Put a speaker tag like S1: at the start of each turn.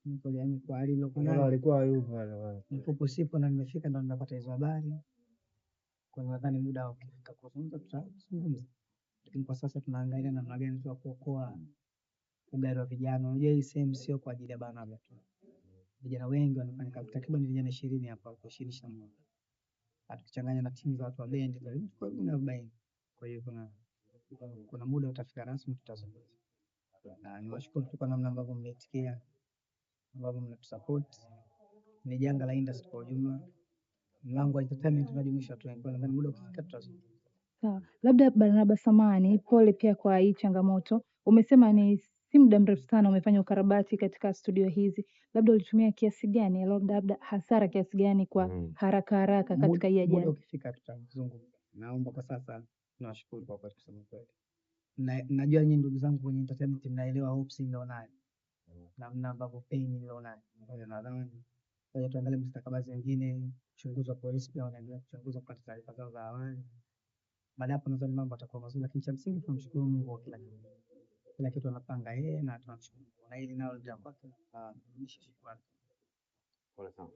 S1: Niko yani kwa hali ile
S2: Wala
S1: kuna
S2: walikuwa yupo wale.
S1: niko sipo na nimefika ndo ninapata hizo habari. Kwa nadhani muda ukifika kuzungumza tutazungumza. Lakini kwa sasa tunaangalia namna gani tu kuokoa ugali wa vijana. Unajua hii sehemu sio kwa ajili ya bana tu. Vijana wengi wanafanya kazi, takriban vijana 20 hapa huko 21. Tukichanganya na timu za watu wa bendi kwa 40. Kwa hiyo kuna muda utafika rasmi tutazungumza. Na niwashukuru tu kwa namna ambavyo mmeitikia, ambavyo mnatusupport. Ni janga la industry kwa ujumla. Mlango wa entertainment unajumuisha watu wengi. Nadhani muda ukifika tutazungumza.
S3: Sawa. Labda Barnaba, samahani, pole pia kwa hii changamoto. Umesema ni si muda mrefu sana umefanya ukarabati katika studio hizi, labda ulitumia kiasi gani, labda hasara kiasi gani kwa haraka haraka katika hii
S1: Muda
S3: ajali?
S1: ukifika tutazungumza. Naomba kwa sasa niwashukuru kwa kusema kweli. Najua nyinyi ndugu zangu kwenye entertainment mnaelewa hopes nilionayo. Namna ambavyo pain nilionayo. Kwa hiyo nadhani kwa hiyo tuangalie mustakabali wengine, uchunguzi wa polisi pia wanaendelea kuchunguza kupata taarifa zao za awali. Baada hapo nadhani mambo yatakuwa mazuri, lakini cha msingi tunamshukuru Mungu kwa kila kitu. Kila kitu anapanga yeye na tunamshukuru. Na hili nalo jambo kwake, shukrani.
S2: Pole sana.